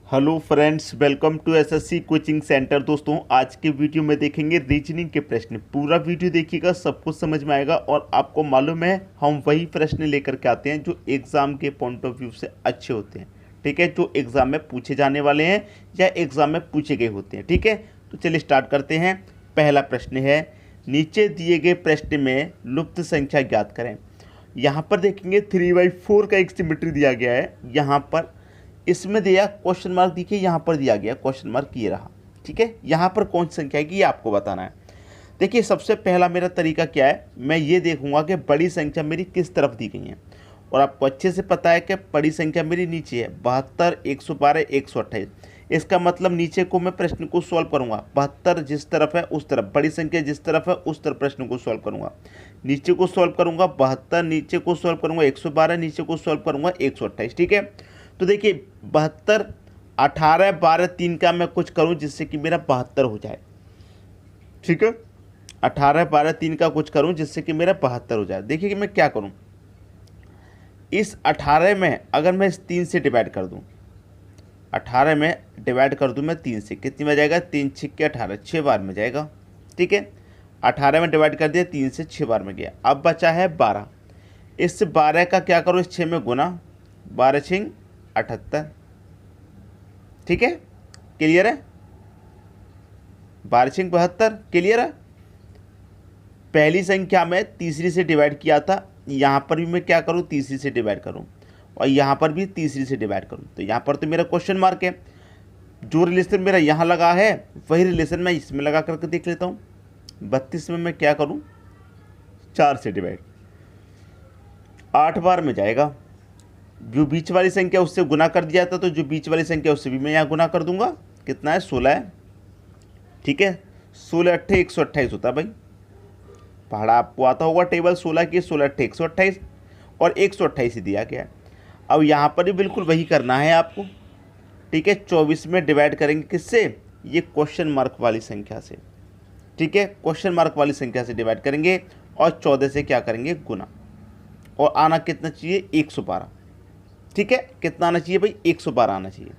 Hello friends, welcome to SSC coaching centre. दोस्तों, आज के वीडियो में देखेंगे रीजनिंग के प्रश्न। पूरा वीडियो देखिएगा, सब कुछ समझ में आएगा। और आपको मालूम है, हम वही प्रश्न लेकर के आते हैं जो एग्ज़ाम के पॉइंट ऑफ व्यू से अच्छे होते हैं। ठीक है, जो एग्ज़ाम में पूछे जाने वाले हैं या एग्ज़ाम में पूछे गए होते हैं। ठीक है, तो चलिए स्टार्ट करते हैं। पहला प्रश्न है, नीचे दिए गए प्रश्न में लुप्त संख्या ज्ञात करें। यहाँ पर देखेंगे 3/4 का एक सिमेट्री दिया गया है। यहाँ पर इसमें दिया क्वेश्चन मार्क, देखिए यहाँ पर दिया गया क्वेश्चन मार्क ये रहा। ठीक है, यहाँ पर कौन सी संख्या है ये आपको बताना है। देखिए, सबसे पहला मेरा तरीका क्या है, मैं ये देखूंगा कि बड़ी संख्या मेरी किस तरफ दी गई है। और आपको अच्छे से पता है कि बड़ी संख्या मेरी नीचे है, 72, 112, 128। इसका मतलब नीचे को मैं प्रश्न को सॉल्व करूंगा। 72 जिस तरफ है उस तरफ, बड़ी संख्या जिस तरफ है उस तरफ प्रश्न को सॉल्व करूंगा। नीचे को सॉल्व करूंगा 72, नीचे को सॉल्व करूंगा 112, नीचे को सॉल्व करूंगा 128। ठीक है, तो देखिए 72, 18, 12, 3 का मैं कुछ करूं जिससे कि मेरा 72 हो जाए। ठीक है, 18, 12, 3 का कुछ करूं जिससे कि मेरा 72 हो जाए। देखिए कि मैं क्या करूं, इस 18 में अगर मैं इस 3 से डिवाइड कर दूं, 18 में डिवाइड कर दूं मैं 3 से, कितनी में जाएगा, 3 6 18, 6 बार में जाएगा। ठीक है, 18 में डिवाइड कर दिया, 3 से 6 बार में गया। अब बचा है 12। इस 12 का क्या करूं, इस 6 में गुना, 12 6 78। ठीक है, क्लियर है, 12 6 72, क्लियर है। पहली संख्या में तीसरी से डिवाइड किया था, यहाँ पर भी मैं क्या करूँ, तीसरी से डिवाइड करूँ, और यहाँ पर भी तीसरी से डिवाइड करूँ। तो यहाँ पर तो मेरा क्वेश्चन मार्क है। जो रिलेशन मेरा यहाँ लगा है वही रिलेशन मैं इसमें लगा करके देख लेता हूँ। 32 में मैं क्या करूँ, 4 से डिवाइड, 8 बार में जाएगा। जो बीच वाली संख्या उससे गुना कर दिया था, तो जो बीच वाली संख्या उससे भी मैं यहाँ गुना कर दूंगा। कितना है, 16 है। ठीक है, 16 8 128 होता है भाई। पढ़ा आपको आता होगा टेबल 16 की, 16 8 128 और 128 ही दिया गया है। अब यहाँ पर भी बिल्कुल वही करना है आपको। ठीक है, 24 में डिवाइड करेंगे किससे, ये क्वेश्चन मार्क वाली संख्या से। ठीक है, क्वेश्चन मार्क वाली संख्या से डिवाइड करेंगे और 14 से क्या करेंगे, गुना। और आना कितना चाहिए, 112। ठीक है, कितना आना चाहिए भाई, 112 आना चाहिए।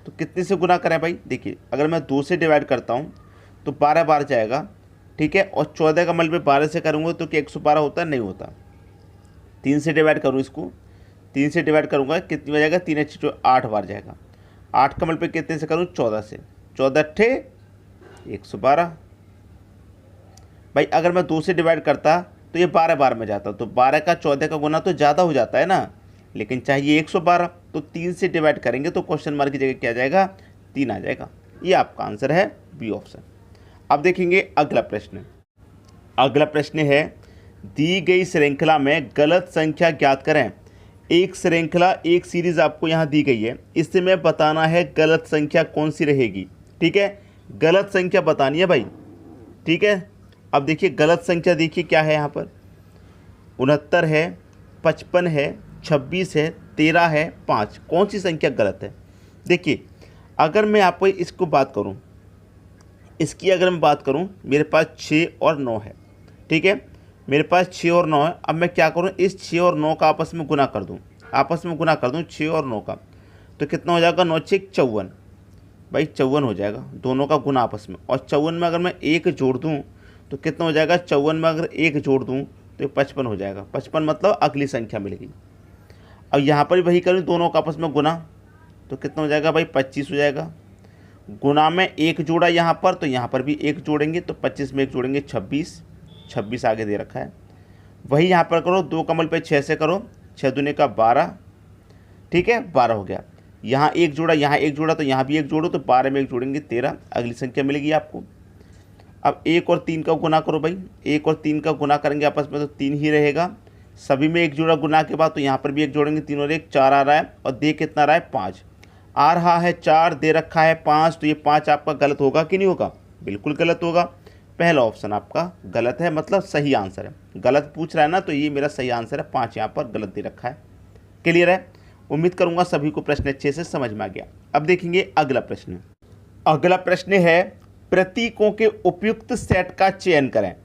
तो कितने से गुना करें भाई, देखिए अगर मैं 2 से डिवाइड करता हूँ तो 12 बार जाएगा। ठीक है, और 14 का मल्टीप्लाई 12 से करूँगा तो क्या 112 होता, नहीं होता। 3 से डिवाइड करूँ इसको, 3 से डिवाइड करूँगा कितनी बार जाएगा, 3 अच्छी 8 बार जाएगा। 8 का मल्टीप्लाई कितने से करूँ, 14 से, 14 अट्ठे 112। भाई अगर मैं 2 से डिवाइड करता तो ये 12 बार में जाता, तो 12 का 14 का गुना तो ज़्यादा हो जाता है ना, लेकिन चाहिए 112। तो 3 से डिवाइड करेंगे तो क्वेश्चन मार्क की जगह क्या जाएगा, 3 आ जाएगा। ये आपका आंसर है, बी ऑप्शन। अब देखेंगे अगला प्रश्न। अगला प्रश्न है, दी गई श्रृंखला में गलत संख्या ज्ञात करें। एक श्रृंखला, एक सीरीज आपको यहाँ दी गई है, इससे मैं बताना है गलत संख्या कौन सी रहेगी। ठीक है, गलत संख्या बतानी है भाई। ठीक है, अब देखिए गलत संख्या, देखिए क्या है यहाँ पर, 69 है, 55 है, 26 है, 13 है, 5। कौन सी संख्या गलत है। देखिए अगर मैं आपको इसको बात करूं, इसकी अगर मैं बात करूं, मेरे पास 6 और 9 है। ठीक है, मेरे पास 6 और 9 है। अब मैं क्या करूं, इस 6 और 9 का आपस में गुना कर दूं, आपस में गुना कर दूं 6 और 9 का, तो कितना हो जाएगा, 9 6 54। भाई 54 हो जाएगा, दोनों का गुना आपस में। और 54 में अगर मैं 1 जोड़ दूँ तो कितना हो जाएगा, 54 में अगर 1 जोड़ दूँ तो 55 हो जाएगा। 55 मतलब अगली संख्या मिलेगी। अब यहाँ पर भी वही करूँ, दोनों का आपस में गुना, तो कितना हो जाएगा भाई, 25 हो जाएगा। गुना में 1 जोड़ा यहाँ पर, तो यहाँ पर भी 1 जोड़ेंगे, तो 25 में 1 जोड़ेंगे 26, 26 आगे दे रखा है। वही यहाँ पर करो, 2 कमल पे 6 से करो, 6 दूने का 12। ठीक है, 12 हो गया। यहाँ 1 जोड़ा, यहाँ 1 जोड़ा, तो यहाँ भी 1 जोड़ो, तो 12 में 1 जोड़ेंगे 13, अगली संख्या मिलेगी आपको। अब 1 और 3 का गुना करो भाई, 1 और 3 का गुना करेंगे आपस में तो 3 ही रहेगा। सभी में 1 जोड़ा गुना के बाद, तो यहाँ पर भी 1 जोड़ेंगे, 3 और 1 4 आ रहा है, और दे कितना आ रहा है, 5 आ रहा है। 4 दे रखा है 5, तो ये 5 आपका गलत होगा कि नहीं होगा, बिल्कुल गलत होगा। पहला ऑप्शन आपका गलत है, मतलब सही आंसर है। गलत पूछ रहा है ना, तो ये मेरा सही आंसर है, 5 यहाँ पर गलत दे रखा है। क्लियर है, उम्मीद करूँगा सभी को प्रश्न अच्छे से समझ में आ गया। अब देखेंगे अगला प्रश्न। अगला प्रश्न है, प्रतीकों के उपयुक्त सेट का चयन करें।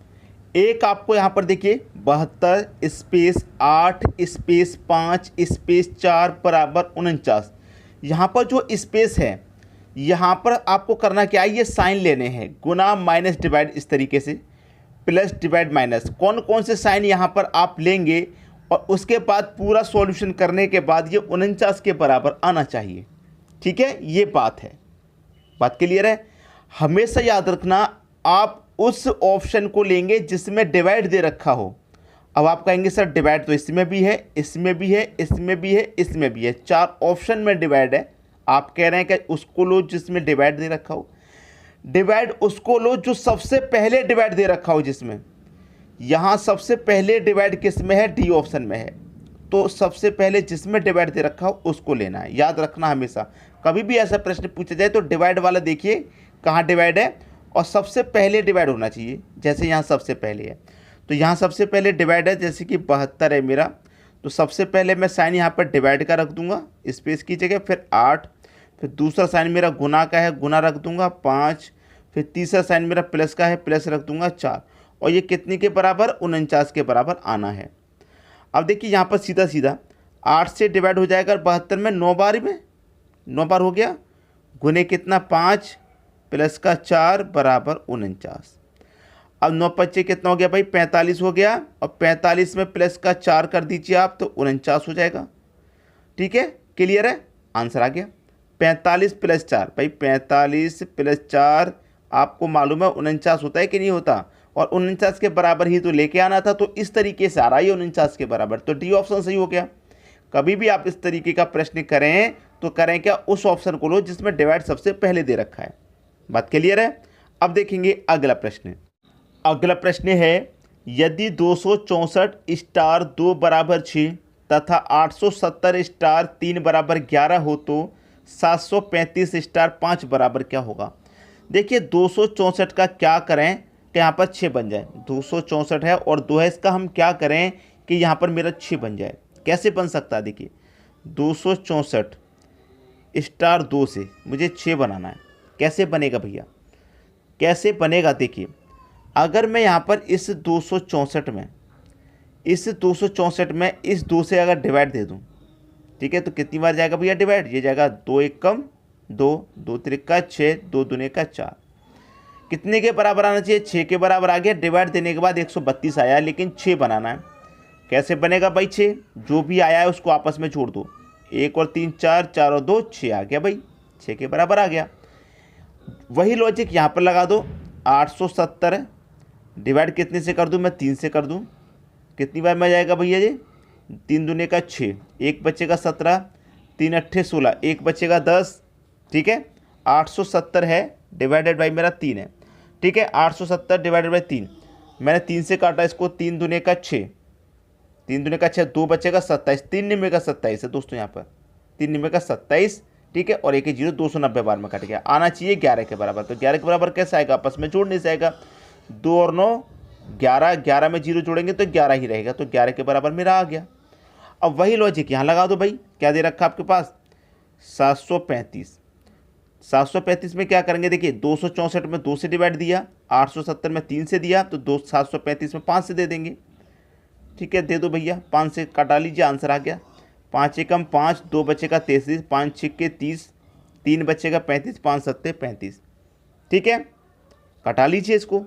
एक आपको यहाँ पर देखिए 72 स्पेस 8 स्पेस 5 स्पेस 4 बराबर 49। यहाँ पर जो स्पेस है यहाँ पर आपको करना क्या है, ये साइन लेने हैं, गुना माइनस डिवाइड, इस तरीके से प्लस डिवाइड माइनस, कौन कौन से साइन यहाँ पर आप लेंगे और उसके बाद पूरा सॉल्यूशन करने के बाद ये 49 के बराबर आना चाहिए। ठीक है, ये बात है, बात क्लियर है। हमेशा याद रखना आप उस ऑप्शन को लेंगे जिसमें डिवाइड दे रखा हो। अब आप कहेंगे सर डिवाइड तो इसमें भी है, इसमें भी है, इसमें भी है, इसमें भी है, 4 ऑप्शन में डिवाइड है। आप कह रहे हैं कि उसको लो जिसमें डिवाइड दे रखा हो। डिवाइड उसको लो जो सबसे पहले डिवाइड दे रखा हो, जिसमें यहाँ सबसे पहले डिवाइड किस में है, डी ऑप्शन में है, तो सबसे पहले जिसमें डिवाइड दे रखा हो उसको लेना है। याद रखना हमेशा, कभी भी ऐसा प्रश्न पूछा जाए तो डिवाइड वाला देखिए कहाँ डिवाइड है और सबसे पहले डिवाइड होना चाहिए। जैसे यहाँ सबसे पहले है, तो यहाँ सबसे पहले डिवाइड है, जैसे कि 72 है मेरा, तो सबसे पहले मैं साइन यहाँ पर डिवाइड का रख दूंगा स्पेस की जगह, फिर 8, फिर दूसरा साइन मेरा गुना का है, गुना रख दूंगा 5, फिर तीसरा साइन मेरा प्लस का है, प्लस रख दूंगा 4, और ये कितने के बराबर, 49 के बराबर आना है। अब देखिए यहाँ पर सीधा सीधा 8 से डिवाइड हो जाएगा 72 में 9 बार में, 9 बार हो गया, गुने कितना 5 प्लस का 4 बराबर 49। अब 9 पच्चे कितना हो गया भाई, 45 हो गया, और 45 में प्लस का 4 कर दीजिए आप तो 49 हो जाएगा। ठीक है, क्लियर है, आंसर आ गया 45 प्लस 4। भाई 45 प्लस 4 आपको मालूम है 49 होता है कि नहीं होता, और 49 के बराबर ही तो लेके आना था, तो इस तरीके से आ रहा है 49 के बराबर, तो डी ऑप्शन सही हो गया। कभी भी आप इस तरीके का प्रश्न करें तो करें क्या, उस ऑप्शन को लो जिसमें डिवाइड सबसे पहले दे रखा है। बात क्लियर है। अब देखेंगे अगला प्रश्न। अगला प्रश्न है, यदि 264 स्टार 2 बराबर 6 तथा 870 स्टार 3 बराबर 11 हो तो 735 स्टार 5 बराबर क्या होगा। देखिए 264 का क्या करें कि यहाँ पर 6 बन जाए, 264 है और 2 है, इसका हम क्या करें कि यहाँ पर मेरा 6 बन जाए। कैसे बन सकता है, देखिए 264 स्टार 2 से मुझे 6 बनाना है, कैसे बनेगा भैया, कैसे बनेगा। देखिए अगर मैं यहाँ पर इस 264 में इस 2 से अगर डिवाइड दे दूँ, ठीक है, तो कितनी बार जाएगा भैया डिवाइड, ये जाएगा 2 1 कम 2, 2 3 का 6, 2 दूने का 4, कितने के बराबर आना चाहिए, 6 के बराबर आ गया। डिवाइड देने के बाद 132 आया, लेकिन 6 बनाना है। कैसे बनेगा भाई 6, जो भी आया है उसको आपस में जोड़ दो, 1 और 3 4, 4 और 2 6 आ गया भाई, 6 के बराबर आ गया। वही लॉजिक यहाँ पर लगा दो, 870 डिवाइड कितने से कर दूँ मैं, 3 से कर दूँ, कितनी बार में जाएगा भैया जी, 3 दूने का 6, 1 बचेगा 17, 3 अट्ठे 16, 1 बचेगा 10। ठीक है, 870 है डिवाइडेड बाई मेरा 3 है। ठीक है, 870 डिवाइडेड बाई 3, मैंने 3 से काटा इसको, 3 दूने का 6, 3 दूने का 6, 2 बचेगा 27, 3 निमे का 27 है दोस्तों, यहाँ पर 3 निमे का 27। ठीक है, और 1 0 290 बार में कट गया, आना चाहिए 11 के बराबर। तो 11 के बराबर कैसे आएगा, आपस में जोड़ने से आएगा, 2 और 9 11, 11 में 0 जोड़ेंगे तो 11 ही रहेगा, तो 11 के बराबर मेरा आ गया। अब वही लॉजिक यहाँ लगा दो भाई, क्या दे रखा आपके पास, 735। 735 में क्या करेंगे, देखिए 264 में 2 से डिवाइड दिया, 870 में 3 से दिया, तो 735 में 5 से दे देंगे। ठीक है, दे दो भैया, 5 से कटा लीजिए, आंसर आ गया। 5 एकम 5, 2 बचेगा 33, 5 छिक्के 30, 3 बचेगा 35, 5 सत्ते 35। ठीक है, कटा लीजिए इसको,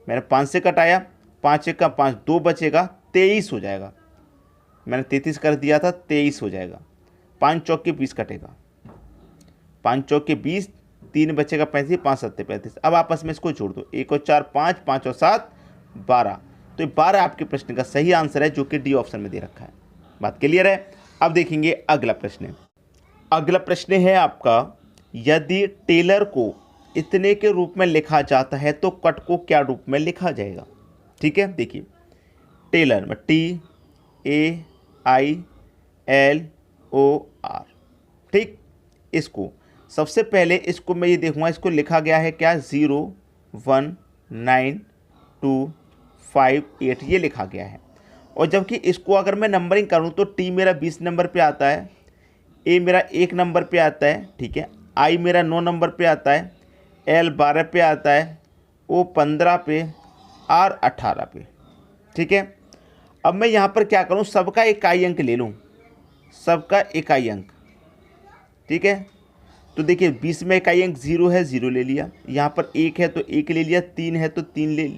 मैंने 5 से कटाया, 5 एकम 5, 2 बचेगा 23 हो जाएगा, मैंने 33 कर दिया था, 23 हो जाएगा। 5 चौक के 20 कटेगा, 5 चौक के 20, 3 बचेगा 35, 5 सत्ते 35। अब आपस में इसको जोड़ दो, 1 और 4 5, 5 और 7 12, तो 12 आपके प्रश्न का सही आंसर है, जो कि डी ऑप्शन में दे रखा है। बात क्लियर है। अब देखेंगे अगला प्रश्न। अगला प्रश्न है आपका, यदि टेलर को इतने के रूप में लिखा जाता है तो कट को क्या रूप में लिखा जाएगा। ठीक है, देखिए टेलर में TAILOR। ठीक, इसको सबसे पहले इसको मैं ये देखूंगा, इसको लिखा गया है क्या, 0 1 9 2 5 8 ये लिखा गया है। और जबकि इसको अगर मैं नंबरिंग करूं तो T मेरा 20 नंबर पे आता है, A मेरा 1 नंबर पे आता है, ठीक है, I मेरा 9 नंबर पे आता है, L 12 पे आता है, O 15 पे, R 18 पे। ठीक है, अब मैं यहाँ पर क्या करूँ, सबका इकाई अंक ले लूँ, सबका इकाई अंक। ठीक है, तो देखिए 20 में इकाई अंक 0 है, 0 ले लिया। यहाँ पर 1 है तो 1 ले लिया, 3 है तो 3 ले,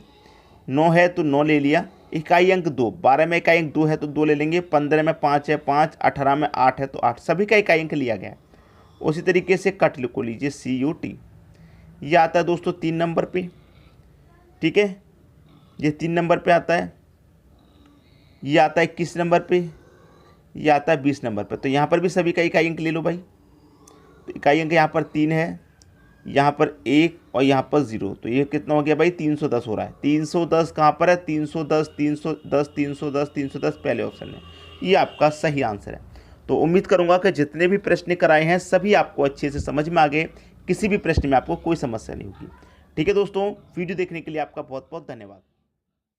9 है तो 9 ले लिया। इकाई अंक 2, 12 में इकाई अंक 2 है तो 2 ले लेंगे, 15 में 5 है 5, 18 में 8 है तो 8, सभी का इकाई अंक लिया गया है। उसी तरीके से कट को लीजिए CUT, ये आता है दोस्तों 3 नंबर पे, ठीक है, ये 3 नंबर पे आता है। ये आता है 21 नंबर पे, ये आता है 20 नंबर पे। तो यहाँ पर भी सभी का इकाई अंक ले लो भाई। तो इकाई अंक यहाँ पर 3 है, यहाँ पर 1 और यहाँ पर 0, तो ये कितना हो गया भाई 310 हो रहा है। 310 कहाँ पर है, 310 310 310 310 पहले ऑप्शन में, ये आपका सही आंसर है। तो उम्मीद करूँगा कि जितने भी प्रश्न कराए हैं सभी आपको अच्छे से समझ में आ गए, किसी भी प्रश्न में आपको कोई समस्या नहीं होगी। ठीक है दोस्तों, वीडियो देखने के लिए आपका बहुत बहुत धन्यवाद।